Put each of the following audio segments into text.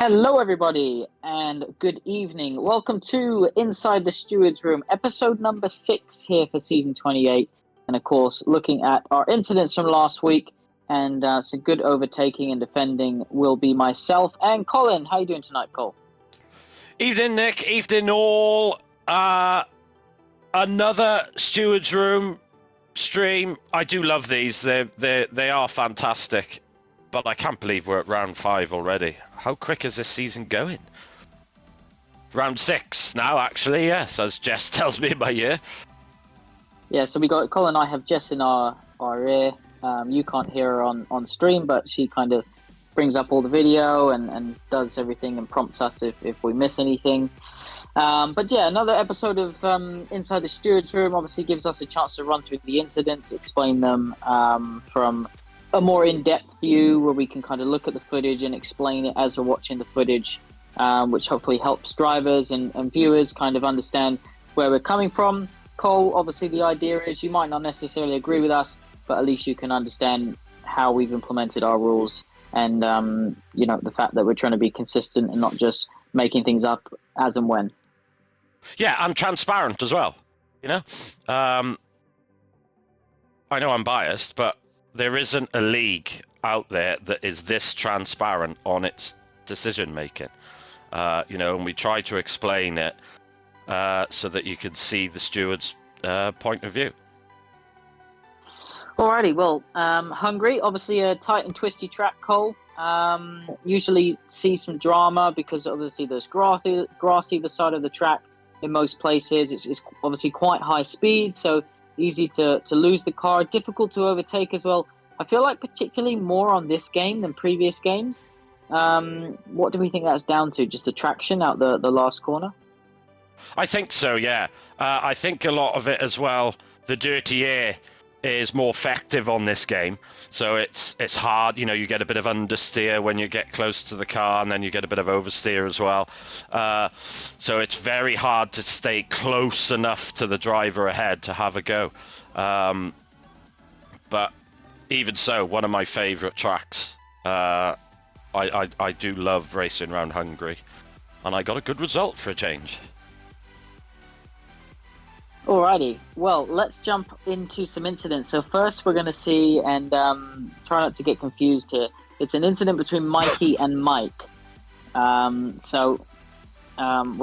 Hello, everybody, and good evening. Welcome to Inside the Stewards Room, episode number 6 here for season 28. And of course, looking at our incidents from last week and some good overtaking and defending will be myself and Colin. How are you doing tonight, Cole? Evening, Nick. Evening, all. Another Stewards Room stream. I do love these. They are fantastic. But I can't believe we're at round 5 already. How quick is this season going? Round 6 now, actually, yes, as Jess tells me in my ear. Yeah, so we got Colin and I have Jess in our ear. You can't hear her on stream, but she kind of brings up all the video and does everything and prompts us if we miss anything. But yeah, another episode of Inside the Stewards Room obviously gives us a chance to run through the incidents, explain them from a more in-depth view where we can kind of look at the footage and explain it as we're watching the footage, which hopefully helps drivers and viewers kind of understand where we're coming from. Cole, obviously the idea is you might not necessarily agree with us, but at least you can understand how we've implemented our rules and, the fact that we're trying to be consistent and not just making things up as and when. Yeah, and transparent as well, I know I'm biased, but there isn't a league out there that is this transparent on its decision making, and we try to explain it so that you can see the steward's point of view. Alrighty, well, Hungary, obviously a tight and twisty track, Cole. Usually see some drama because obviously there's grass either side of the track in most places. It's obviously quite high speed, so easy to lose the car, difficult to overtake as well. I feel like particularly more on this game than previous games. What do we think that's down to? Just the traction out the last corner? I think so, yeah. I think a lot of it as well, the dirty air is more effective on this game. So it's hard, you get a bit of understeer when you get close to the car, and then you get a bit of oversteer as well. So it's very hard to stay close enough to the driver ahead to have a go. But even so, one of my favourite tracks. I do love racing around Hungary, and I got a good result for a change. Alrighty, well, let's jump into some incidents. So first we're going to see, and try not to get confused here, it's an incident between Mikey and Mike. We'll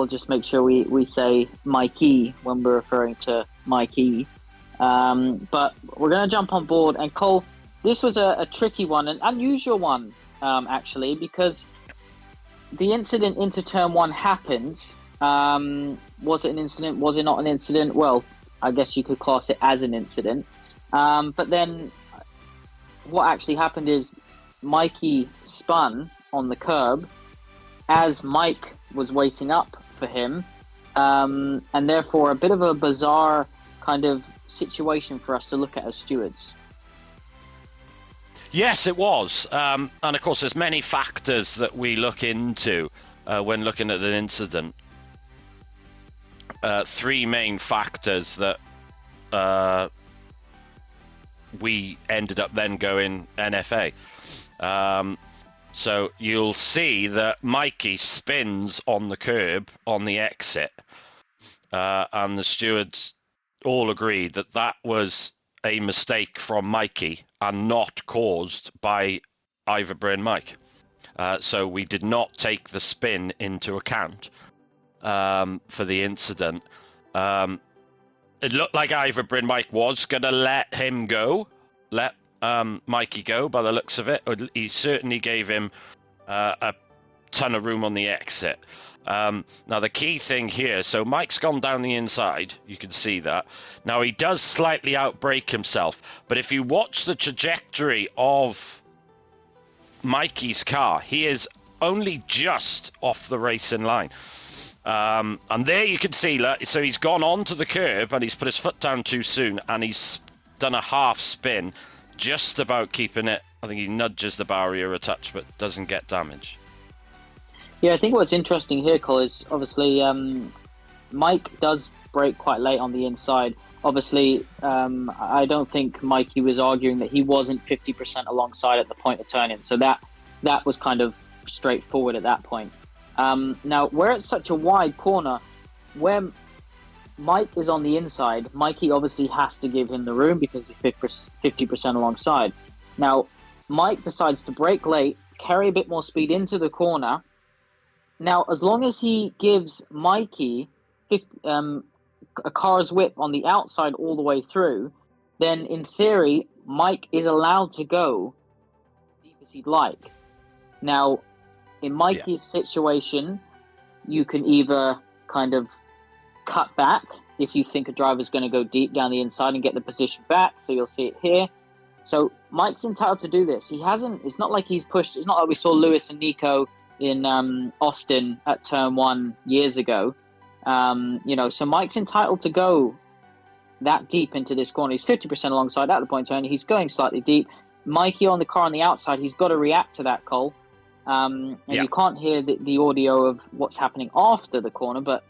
just make sure we say Mikey when we're referring to Mikey. But we're going to jump on board. And Cole, this was a tricky one, an unusual one, actually, because the incident into turn 1 happened. Was it an incident? Was it not an incident? Well, I guess you could class it as an incident. But then what actually happened is Mikey spun on the curb as Mike was waiting up for him. And therefore a bit of a bizarre kind of situation for us to look at as stewards. Yes, it was. And of course, there's many factors that we look into when looking at an incident. 3 main factors that we ended up then going NFA. So you'll see that Mikey spins on the curb on the exit, and the stewards all agreed that that was a mistake from Mikey and not caused by either Bryn Mike. So we did not take the spin into account for the incident. It looked like either Bryn Mike was going to let Mikey go by the looks of it. He certainly gave him a ton of room on the exit. Now the key thing here, so Mike's gone down the inside, you can see that. Now he does slightly outbrake himself, but if you watch the trajectory of Mikey's car, he is only just off the racing line. And there you can see, so he's gone onto the curb and he's put his foot down too soon, and he's done a half spin, just about keeping it. I think he nudges the barrier a touch, but doesn't get damage. Yeah, I think what's interesting here, Cole, is obviously Mike does brake quite late on the inside. Obviously, I don't think Mikey was arguing that he wasn't 50% alongside at the point of turning. So that was kind of straightforward at that point. Now, where it's such a wide corner, where Mike is on the inside, Mikey obviously has to give him the room because he's 50% alongside. Now, Mike decides to brake late, carry a bit more speed into the corner. Now, as long as he gives Mikey a car's whip on the outside all the way through, then in theory, Mike is allowed to go as deep as he'd like. Now, in Mikey's situation, you can either kind of cut back if you think a driver's going to go deep down the inside and get the position back. So you'll see it here. So Mike's entitled to do this. He hasn't. It's not like he's pushed. It's not like we saw Lewis and Nico in Austin at turn 1 years ago. So Mike's entitled to go that deep into this corner. He's 50% alongside at the point turn. He's going slightly deep. Mikey on the car on the outside, he's got to react to that, Cole. You can't hear the audio of what's happening after the corner, but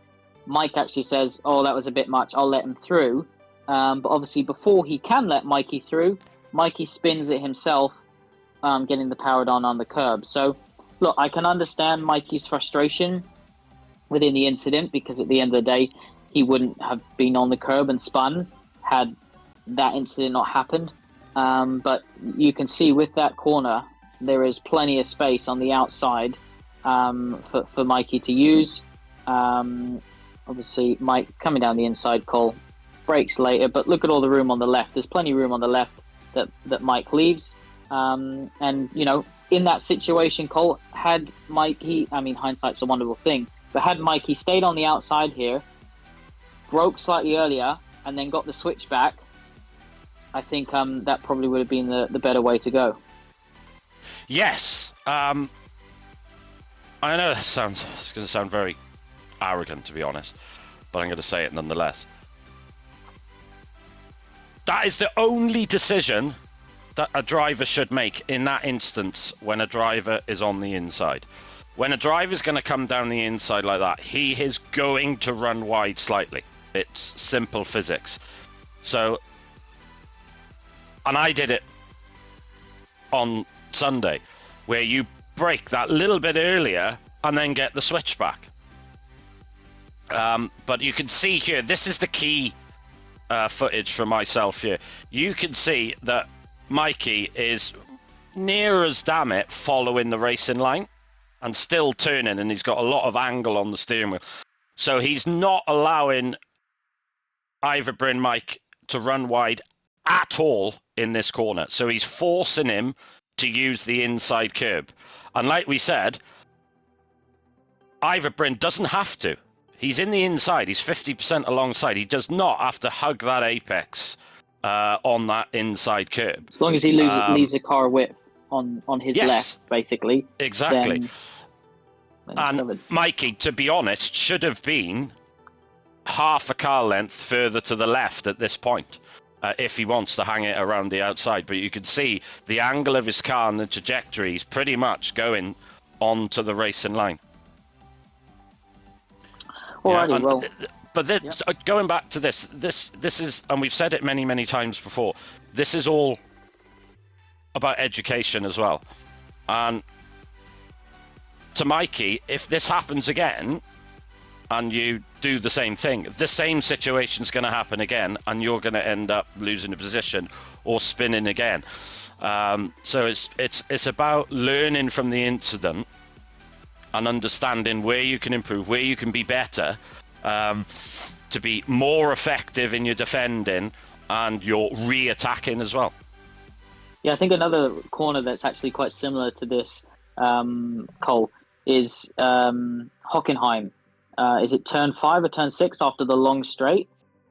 Mike actually says, "Oh, that was a bit much. I'll let him through." But obviously, before he can let Mikey through, Mikey spins it himself, getting the power down on the curb. So, look, I can understand Mikey's frustration within the incident because at the end of the day, he wouldn't have been on the curb and spun had that incident not happened. But you can see with that corner, there is plenty of space on the outside for Mikey to use. Obviously, Mike coming down the inside, Cole brakes later, but look at all the room on the left. There's plenty of room on the left that Mike leaves. And, in that situation, Cole, had Mikey, hindsight's a wonderful thing, but had Mikey stayed on the outside here, broke slightly earlier, and then got the switch back, I think that probably would have been the better way to go. Yes. I know it's going to sound very arrogant, to be honest, but I'm going to say it nonetheless. That is the only decision that a driver should make in that instance when a driver is on the inside. When a driver is going to come down the inside like that, he is going to run wide slightly. It's simple physics. So, and I did it on Sunday, where you brake that little bit earlier and then get the switch back. But you can see here, this is the key footage for myself here. You can see that Mikey is near as damn it following the racing line and still turning, and he's got a lot of angle on the steering wheel. So he's not allowing Ivor Bryn Mike to run wide at all in this corner. So he's forcing him to use the inside curb. And like we said, Ivor Bryn doesn't have to. He's in the inside. He's 50% alongside. He does not have to hug that apex on that inside curb. As long as he leaves a car whip on his left, basically. Exactly. Then and covered. Mikey, to be honest, should have been half a car length further to the left at this point if he wants to hang it around the outside. But you can see the angle of his car and the trajectory is pretty much going onto the racing line. Alrighty, going back to this is, and we've said it many, many times before, this is all about education as well. And to Mikey, if this happens again and you do the same thing, the same situation's going to happen again and you're going to end up losing a position or spinning again. So it's about learning from the incident and understanding where you can improve, where you can be better, to be more effective in your defending and your re-attacking as well. Yeah, I think another corner that's actually quite similar to this, Cole, is Hockenheim. Is it turn 5 or turn 6 after the long straight,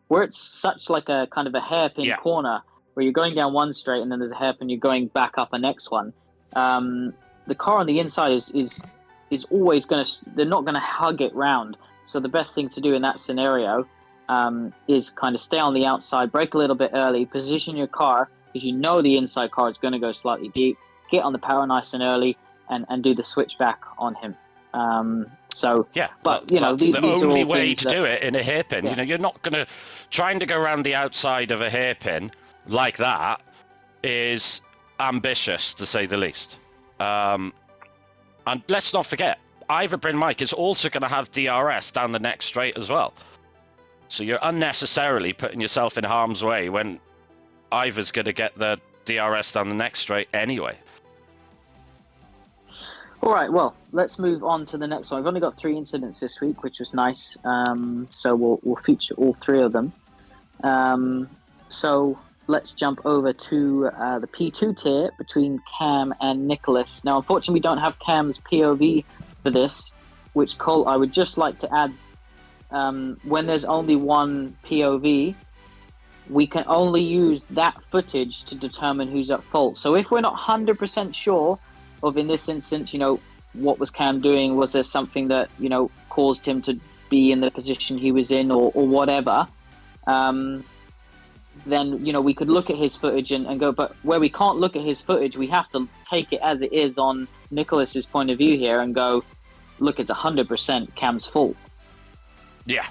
where it's such like a kind of a hairpin corner where you're going down one straight and then there's a hairpin, you're going back up a next one. The car on the inside is always going to, they're not going to hug it round. So the best thing to do in that scenario is kind of stay on the outside, brake a little bit early, position your car because you know the inside car is going to go slightly deep, get on the power nice and early and do the switch back on him. But these the are only all way things to do it in a hairpin. Yeah. You're not going to trying to go around the outside of a hairpin like that is ambitious to say the least. And let's not forget, Ivor Bryn Mike is also going to have DRS down the next straight as well. So you're unnecessarily putting yourself in harm's way when Ivor's going to get the DRS down the next straight anyway. All right, well, let's move on to the next one. We've only got 3 incidents this week, which was nice. So we'll feature all 3 of them. So let's jump over to the P2 tier between Cam and Nicholas. Now, unfortunately, we don't have Cam's POV for this, which, Colt, I would just like to add, when there's only one POV, we can only use that footage to determine who's at fault. So if we're not 100% sure of, in this instance, what was Cam doing? Was there something that, caused him to be in the position he was in or whatever? Then, we could look at his footage and go, but where we can't look at his footage, we have to take it as it is on Nicholas's point of view here and go, look, it's 100% Cam's fault. Yeah,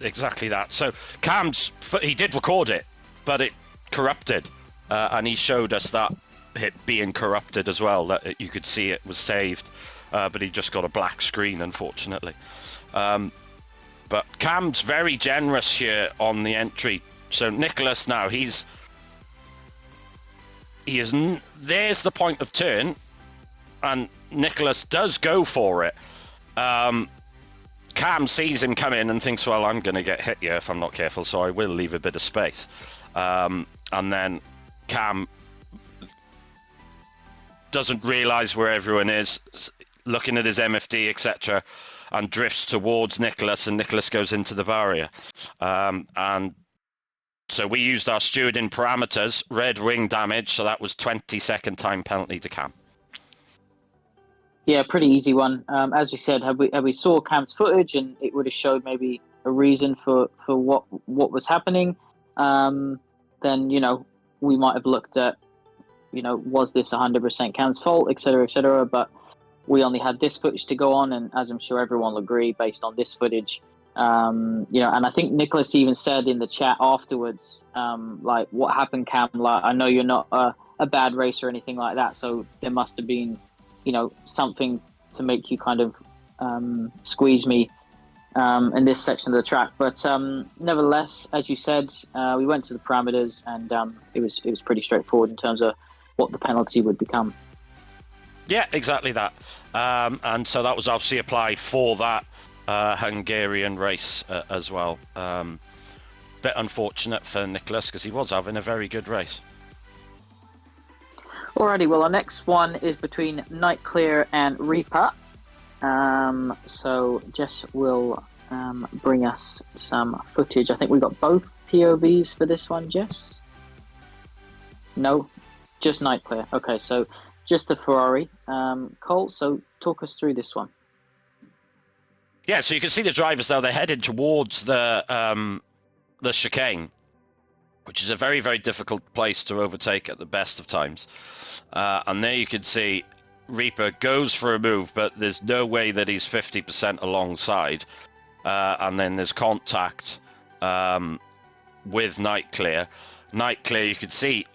exactly that. So he did record it, but it corrupted. And he showed us that it being corrupted as well, that you could see it was saved, but he just got a black screen, unfortunately. But Cam's very generous here on the entry. So Nicholas now, there's the point of turn, and Nicholas does go for it. Cam sees him come in and thinks, well, I'm going to get hit here if I'm not careful, so I will leave a bit of space. And then Cam doesn't realise where everyone is, looking at his MFD, etc., and drifts towards Nicholas, and Nicholas goes into the barrier. And so we used our stewarding parameters, red wing damage, so that was 20-second time penalty to Cam. Yeah, pretty easy one. As we said, had we saw Cam's footage and it would have showed maybe a reason for what was happening, then we might have looked at was this 100% Cam's fault, etc., etc. But we only had this footage to go on, and as I'm sure everyone will agree, based on this footage, and I think Nicholas even said in the chat afterwards, like, what happened, Cam? Like, I know you're not a bad racer or anything like that, so there must have been something to make you kind of squeeze me in this section of the track. But nevertheless, as you said, we went to the parameters, and it was pretty straightforward in terms of what the penalty would become. Yeah, exactly that. And so that was obviously applied for that Hungarian race as well. Bit unfortunate for Nicholas because he was having a very good race. Alrighty, well, our next one is between Nightclear and Reaper. So Jess will bring us some footage. I think we got both POVs for this one, Jess? No, just Nightclear. Okay, so just the Ferrari. Cole, so talk us through this one. Yeah, so you can see the drivers now, they're headed towards the chicane, which is a very, very difficult place to overtake at the best of times. And there you can see Reaper goes for a move, but there's no way that he's 50% alongside. And then there's contact with Nightclear. Nightclear, you can see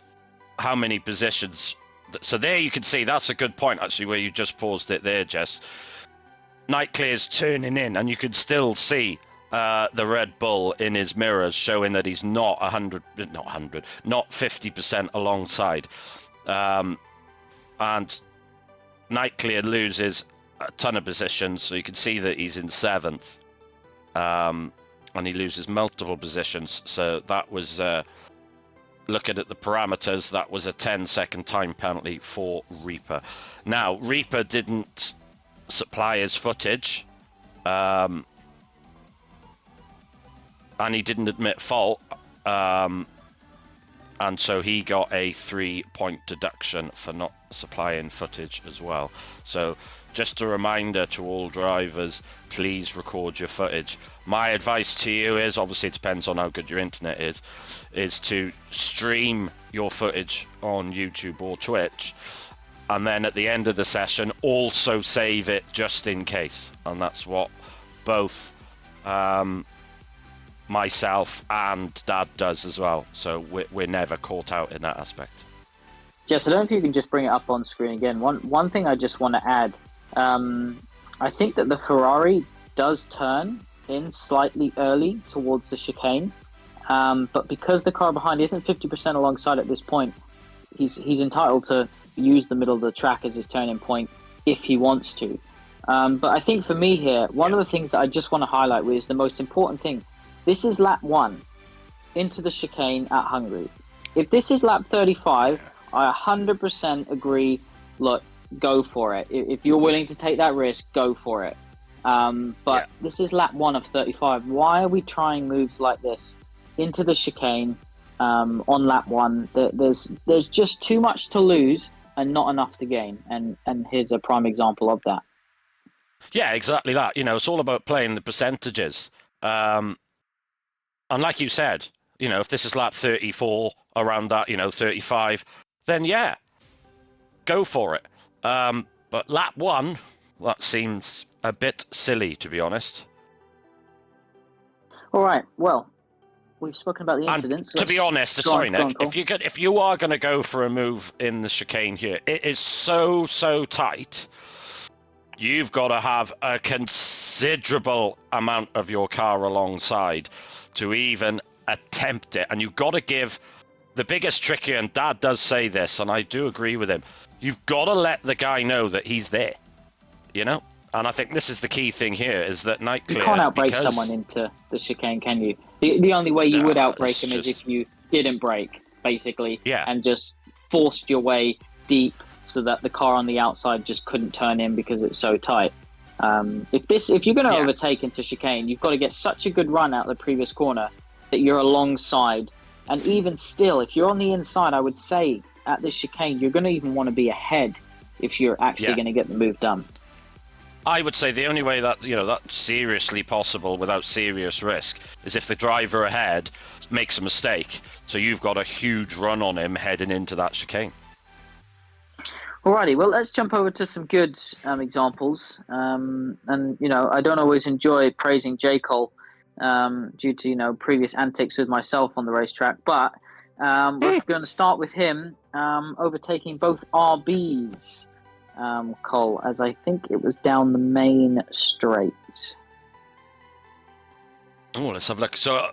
how many positions. So there you can see, that's a good point, actually, where you just paused it there, Jess. Nightclear's turning in, and you can still see the Red Bull in his mirrors, showing that he's not 50% alongside. And Nightclear loses a ton of positions, so you can see that he's in 7th. And he loses multiple positions, so that was, looking at the parameters, that was a 10-second time penalty for Reaper. Now, Reaper didn't supply his footage, and he didn't admit fault, and so he got a 3-point deduction for not supplying footage as well. So just a reminder to all drivers, please record your footage. My advice to you is, obviously it depends on how good your internet is to stream your footage on YouTube or Twitch, and then at the end of the session also save it just in case. And that's what both myself and Dad does as well, so we're never caught out in that aspect. Jess, I don't know if you can just bring it up on screen again. One thing I just want to add I think that the Ferrari does turn in slightly early towards the chicane, but because the car behind isn't 50% alongside at this point, he's entitled to use the middle of the track as his turning point if he wants to. But I think for me here, one of the things that I just want to highlight is the most important thing. This is lap 1 into the chicane at Hungary. If this is lap 35, I 100% agree. Look, go for it. If you're willing to take that risk, go for it. But this is lap 1 of 35. Why are we trying moves like this into the chicane on lap 1? There's just too much to lose and not enough to gain. And here's a prime example of that. Yeah, exactly that. You know, it's all about playing the percentages. And like you said, you know, if this is lap 34, around that, you know, 35, then yeah, go for it. But lap 1, that seems a bit silly, to be honest. All right, well, we've spoken about the incidents. To be honest, sorry, Nick, if you are going to go for a move in the chicane here, it is so tight. You've got to have a considerable amount of your car alongside to even attempt it. And you've got to give the biggest trick here, and Dad does say this, and I do agree with him, you've got to let the guy know that he's there, you know? And I think this is the key thing here, is that Night Clear... You can't outbrake someone into the chicane, can you? The only way you would outbrake him is if you didn't brake, basically, and just forced your way deep so that the car on the outside just couldn't turn in because it's so tight. If you're going to overtake into chicane, you've got to get such a good run out the previous corner that you're alongside. And even still, if you're on the inside, I would say at this chicane, you're going to even want to be ahead if you're actually going to get the move done. I would say the only way that, you know, that's seriously possible without serious risk is if the driver ahead makes a mistake. So you've got a huge run on him heading into that chicane. Alrighty, well, let's jump over to some good examples. And, you know, I don't always enjoy praising J. Cole due to, you know, previous antics with myself on the racetrack. But we're going to start with him overtaking both RBs, Cole, as I think it was down the main straight. Oh, let's have a look. So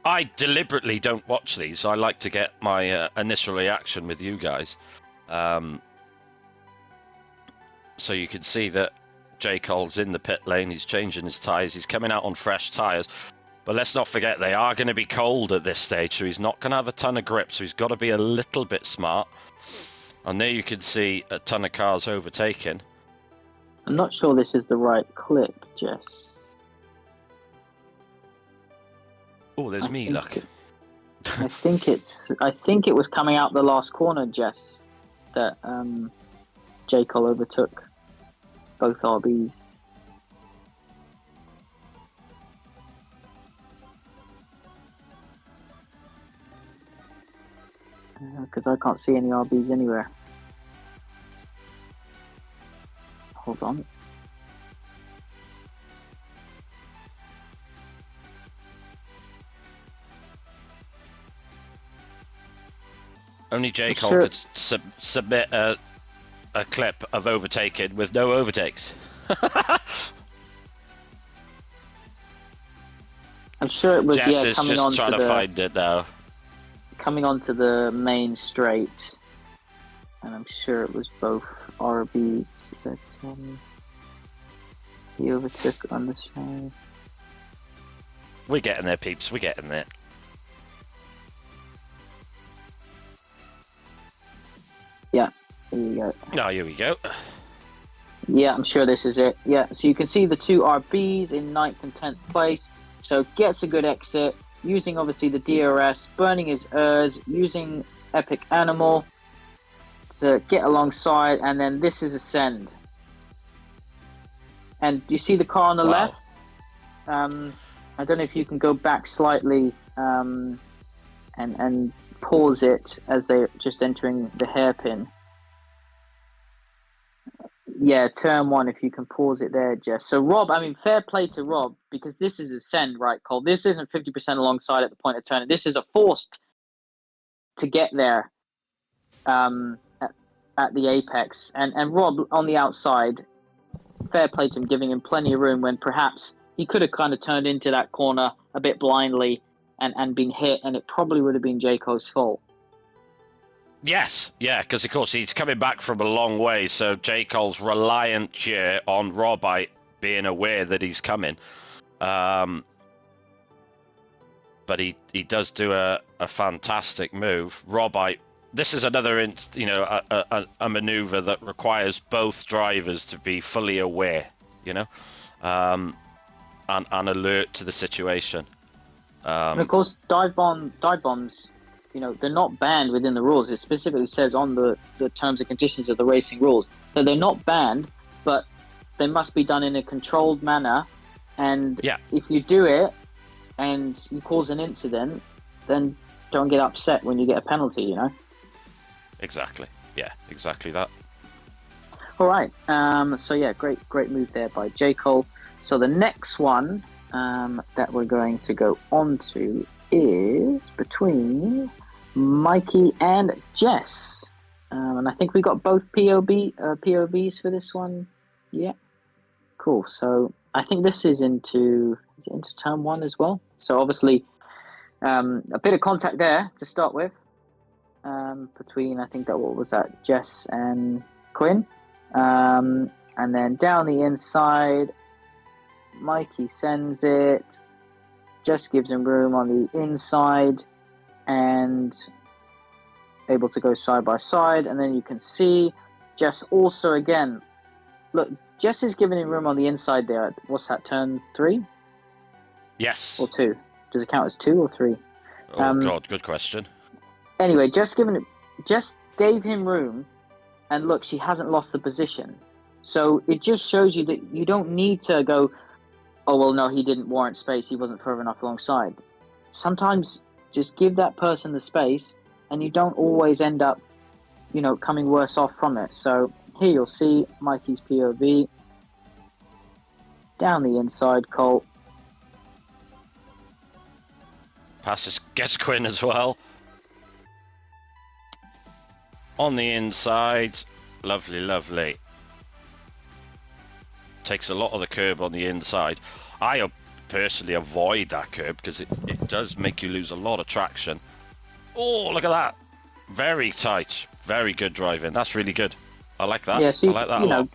I deliberately don't watch these. So I like to get my initial reaction with you guys. So you can see that J. Cole's in the pit lane. He's changing his tyres. He's coming out on fresh tyres. But let's not forget, they are going to be cold at this stage, so he's not going to have a ton of grip. So he's got to be a little bit smart. And there you can see a ton of cars overtaking. I'm not sure this is the right clip, Jess. Oh, there's me, look. I think it was coming out the last corner, Jess, that J. Cole overtook both RBs. Because I can't see any RBs anywhere. Hold on. Only J. Cole could submit a clip of overtaking with no overtakes. I'm sure it was Jess is coming just on trying to find it now. Coming onto the main straight, and I'm sure it was both RBs that he overtook on the side. We're getting there, peeps. We're getting there. Yeah, here you go. Oh, here we go. Yeah, I'm sure this is it. Yeah, so you can see the two RBs in 9th and 10th place. So gets a good exit, using obviously the DRS, burning his ERS, using Epic Animal to get alongside, and then this is Ascend. And you see the car on the left? I don't know if you can go back slightly and pause it as they're just entering the hairpin. Yeah, turn 1, if you can pause it there, Jess. So Rob, I mean, fair play to Rob, because this is Ascend, right, Cole? This isn't 50% alongside at the point of turning. This is a forced to get there at the apex. And Rob, on the outside, fair play to him, giving him plenty of room when perhaps he could have kind of turned into that corner a bit blindly and been hit, and it probably would have been Jayco's fault. Yes, yeah, because of course he's coming back from a long way, so J. Cole's reliant here on Robite being aware that he's coming. But he does do a fantastic move. Robite, this is another a maneuver that requires both drivers to be fully aware, and alert to the situation. And of course, dive bombs, they're not banned within the rules. It specifically says on the terms and conditions of the racing rules that they're not banned, but they must be done in a controlled manner. And if you do it and you cause an incident, then don't get upset when you get a penalty, Exactly. Yeah, exactly that. All right. So yeah, great move there by J. Cole. So the next one that we're going to go on to is between Mikey and Jess. And I think we got both POVs for this one. Yeah. Cool. So I think this is into turn one as well. So obviously a bit of contact there to start with. Between, I think what was that, Jess and Quinn. And then down the inside, Mikey sends it. Jess gives him room on the inside and able to go side by side. And then you can see Jess also again. Look, Jess is giving him room on the inside there. What's that, turn 3? Yes. Or 2? Does it count as 2 or 3? Oh, God, good question. Anyway, Jess gave him room, and look, she hasn't lost the position. So it just shows you that you don't need to go, oh, well, no, he didn't warrant space. He wasn't further enough alongside. Sometimes just give that person the space, and you don't always end up, coming worse off from it. So here you'll see Mikey's POV. Down the inside, Colt. Passes, gets Quinn as well. On the inside, lovely. Takes a lot of the curb on the inside. I personally avoid that curb because it does make you lose a lot of traction. Oh, look at that. Very tight. Very good driving. That's really good. I like that. Yeah, see, I like that a lot.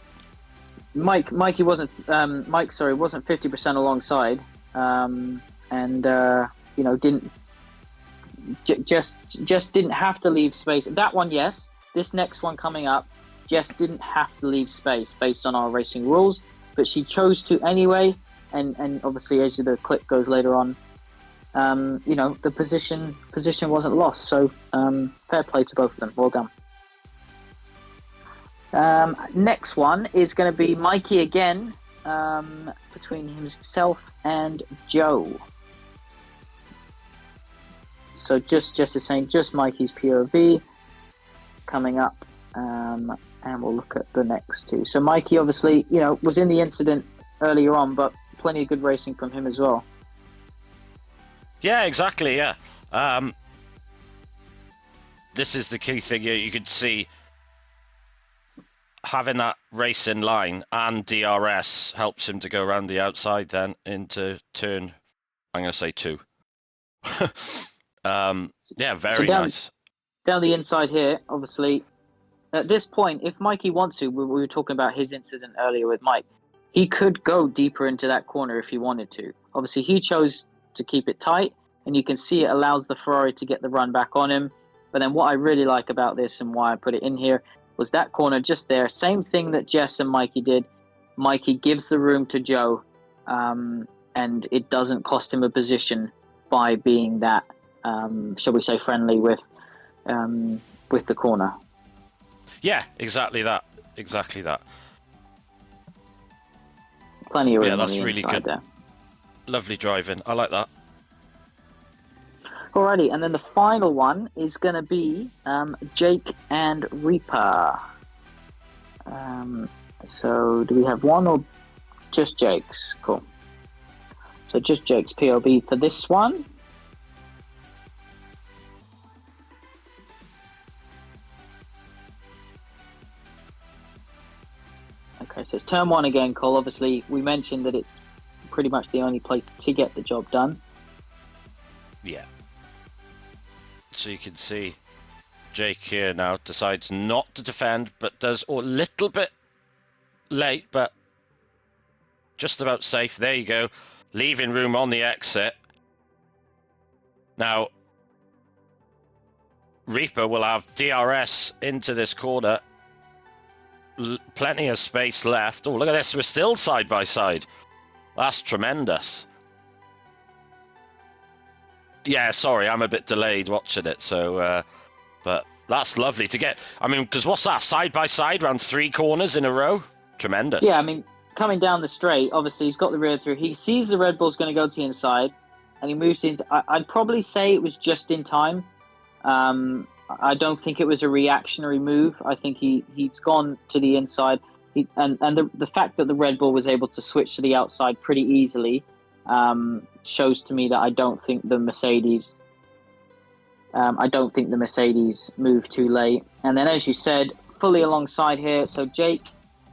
Mike wasn't 50% alongside, didn't just didn't have to leave space. That one, yes. This next one coming up, Jess didn't have to leave space based on our racing rules, but she chose to anyway. And obviously, as the clip goes later on, the position wasn't lost. So fair play to both of them. Well done. Next one is going to be Mikey again, between himself and Joe. So just is saying just Mikey's POV coming up, and we'll look at the next two. So Mikey obviously, was in the incident earlier on, but plenty of good racing from him as well. Yeah, exactly. Yeah. This is the key thing here. You could see having that racing line and DRS helps him to go around the outside then into turn, I'm going to say 2. Yeah, very nice. Down the inside here, obviously, at this point, if Mikey wants to, we were talking about his incident earlier with Mike, he could go deeper into that corner if he wanted to. Obviously, he chose to keep it tight, and you can see it allows the Ferrari to get the run back on him. But then what I really like about this and why I put it in here was that corner just there. Same thing that Jess and Mikey did. Mikey gives the room to Joe, and it doesn't cost him a position by being that, shall we say, friendly with the corner. Yeah, exactly that. Exactly that. Plenty of room. Yeah, that's on the really good. There. Lovely driving. I like that. Alrighty, and then the final one is going to be Jake and Reaper. So do we have one or just Jake's? Cool. So just Jake's POV for this one. Okay, so So it's turn 1 again, Cole. Obviously, we mentioned that it's pretty much the only place to get the job done. Yeah. So you can see Jake here now decides not to defend, but does a little bit late, but just about safe. There you go. Leaving room on the exit. Now, Reaper will have DRS into this corner. Plenty of space left. Oh, look at this. We're still side by side. That's tremendous. Yeah, sorry, I'm a bit delayed watching it. So, but that's lovely to get. I mean, because what's that? Side by side, around 3 corners in a row. Tremendous. Yeah, I mean, coming down the straight, obviously he's got the rear through. He sees the Red Bull's going to go to the inside, and he moves into. I'd probably say it was just in time. I don't think it was a reactionary move. I think he's gone to the inside. And the fact that the Red Bull was able to switch to the outside pretty easily shows to me that I don't think the Mercedes moved too late. And then, as you said, fully alongside here. So Jake,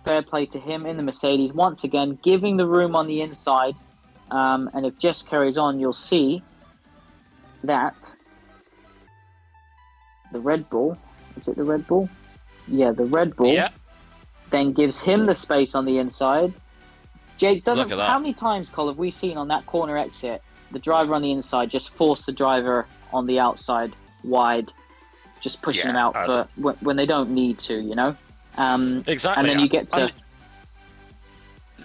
fair play to him in the Mercedes once again, giving the room on the inside. And if Jess carries on, you'll see that the Red Bull, is it the Red Bull? Yeah, the Red Bull. Yeah. Then gives him the space on the inside. Jake doesn't. Look at that. How many times, Cole, have we seen on that corner exit the driver on the inside just force the driver on the outside wide, just pushing them out for when they don't need to, you know? Exactly. And then you get to.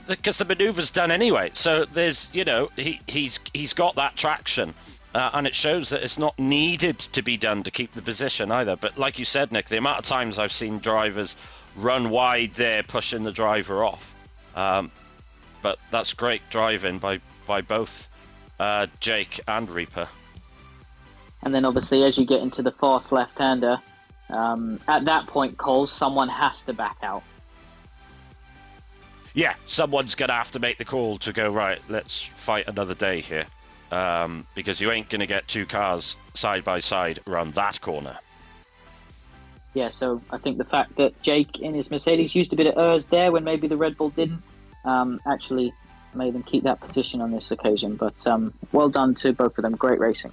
Because the maneuver's done anyway, so there's, you know, he's got that traction, and it shows that it's not needed to be done to keep the position either. But like you said, Nick, the amount of times I've seen drivers run wide there, pushing the driver off. But that's great driving by both Jake and Reaper. And then obviously, as you get into the fast left-hander, at that point, Cole, someone has to back out. Yeah, someone's going to have to make the call to go, right, let's fight another day here. Because you ain't going to get 2 cars side by side around that corner. Yeah, so I think the fact that Jake in his Mercedes used a bit of ERS there when maybe the Red Bull didn't, actually made them keep that position on this occasion. But well done to both of them. Great racing.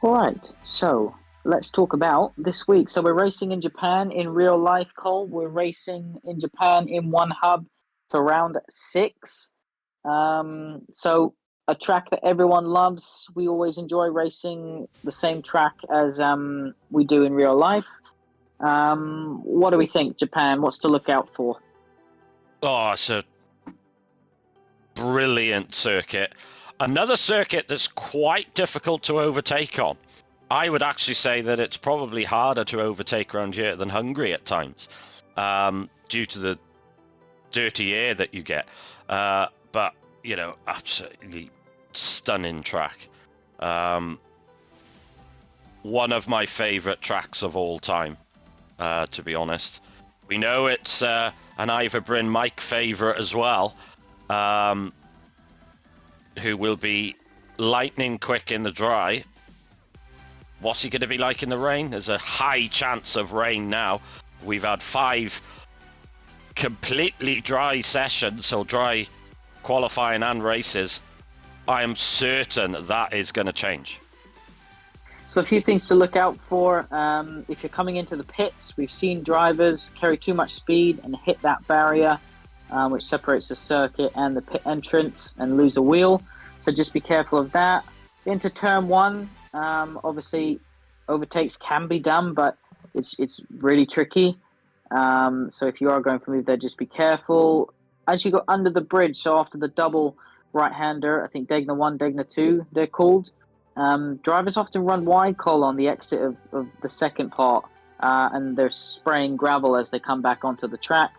All right, so let's talk about this week. So we're racing in Japan in real life, Cole. We're racing in Japan in one hub for round 6. So a track that everyone loves. We always enjoy racing the same track as we do in real life. What do we think, Japan? What's to look out for? Oh, it's a brilliant circuit. Another circuit that's quite difficult to overtake on. I would actually say that it's probably harder to overtake around here than Hungary at times, due to the dirty air that you get. But, you know, absolutely stunning track. One of my favorite tracks of all time, to be honest. We know it's an Ivor Bryn Mike favorite as well, who will be lightning quick in the dry. What's he going to be like in the rain? There's a high chance of rain now. We've had 5 completely dry sessions, so dry qualifying and races. I am certain that is going to change. So a few things to look out for. If you're coming into the pits, we've seen drivers carry too much speed and hit that barrier, which separates the circuit and the pit entrance, and lose a wheel. So just be careful of that. Into turn 1, obviously overtakes can be done, but it's really tricky. So if you are going for a move there, just be careful. As you go under the bridge, so after the double right-hander, I think Degner 1, Degner 2, they're called. Drivers often run wide, Cole, on the exit of the second part, and they're spraying gravel as they come back onto the track.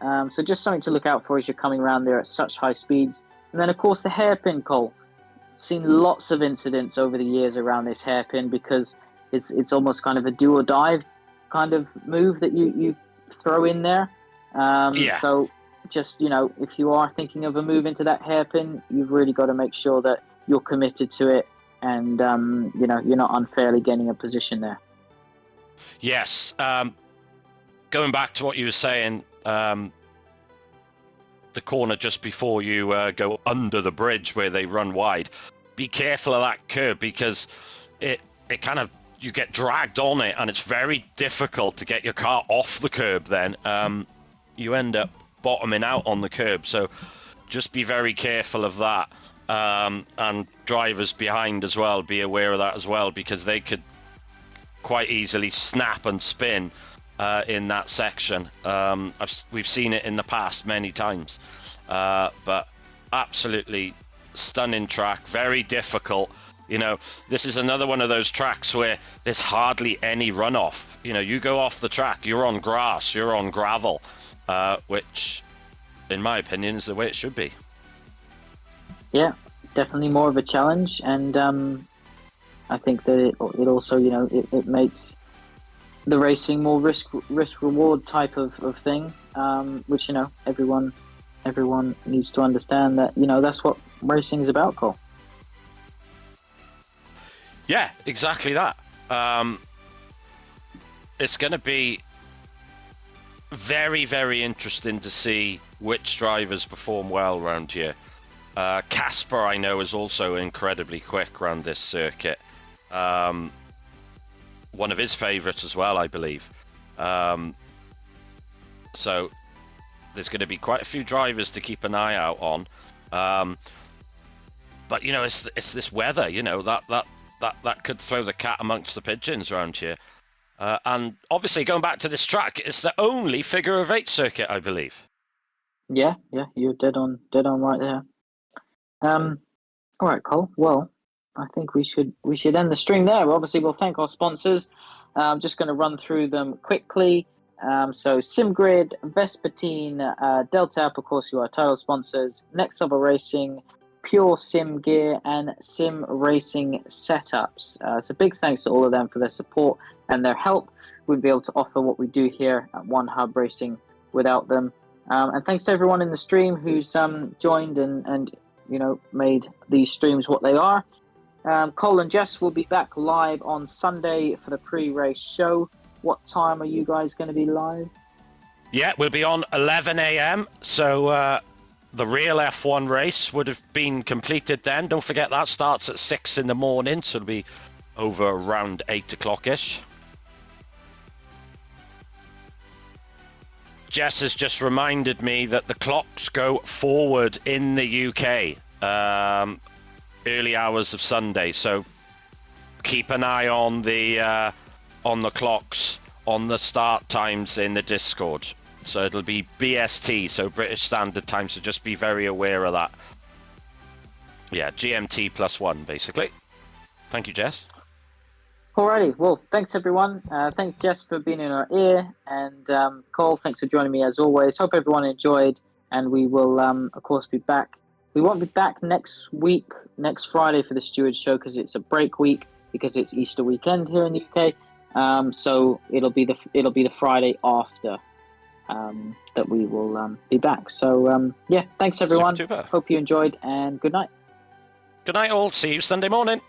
So just something to look out for as you're coming around there at such high speeds. And then, of course, the hairpin, Cole. Seen lots of incidents over the years around this hairpin because it's almost kind of a do or die kind of move that you throw in there. So just, you know, if you are thinking of a move into that hairpin, you've really got to make sure that you're committed to it and, you know, you're not unfairly gaining a position there. Yes. going back to what you were saying, the corner just before you go under the bridge where they run wide, be careful of that curb, because it kind of, you get dragged on it, and it's very difficult to get your car off the curb then. You end up bottoming out on the curb, so just be very careful of that. And drivers behind as well, be aware of that as well, because they could quite easily snap and spin in that section. We've seen it in the past many times, but absolutely stunning track, very difficult. You know, this is another one of those tracks where there's hardly any runoff. You know, you go off the track, you're on grass, you're on gravel, which, in my opinion, is the way it should be. Yeah, definitely more of a challenge, and I think that it also, you know, it makes the racing more risk reward type of thing, which, you know, everyone needs to understand that, you know, that's what racing is about, Cole. Yeah, exactly that. It's going to be very, very interesting to see which drivers perform well around here. Casper, I know, is also incredibly quick around this circuit. One of his favourites as well, I believe. So there's going to be quite a few drivers to keep an eye out on. But, you know, it's this weather, you know, that could throw the cat amongst the pigeons around here. And obviously, going back to this track, it's the only figure of 8 circuit, I believe. Yeah, you're dead on right there. All right, Cole. Well, I think we should end the stream there. Obviously, we'll thank our sponsors. I'm just going to run through them quickly. So SimGrid, Vespertine, Delta.app, of course, who are title sponsors, Next Level Racing, Pure Sim Gear, and Sim Racing Setups. So big thanks to all of them for their support and their help. We'd be able to offer what we do here at One Hub Racing without them. And thanks to everyone in the stream who's joined and you know, made these streams what they are. Cole and Jess will be back live on Sunday for the pre-race show. What time are you guys going to be live? Yeah, we'll be on 11 a.m. So the real F1 race would have been completed then. Don't forget that starts at 6 in the morning, so it'll be over around 8 o'clock-ish. Jess has just reminded me that the clocks go forward in the UK early hours of Sunday, so keep an eye on the clocks on the start times in the Discord. So it'll be BST, so British Standard Time, so just be very aware of that. Yeah, GMT +1, basically. Thank you, Jess. Alrighty, well, thanks everyone. Thanks, Jess, for being in our ear, and Cole, thanks for joining me as always. Hope everyone enjoyed, and we will, of course, be back. We won't be back next week, next Friday for the Stewards show, because it's a break week, because it's Easter weekend here in the UK. So it'll be the Friday after that we will be back. So yeah, thanks everyone. Hope you enjoyed, and good night. Good night, all. See you Sunday morning.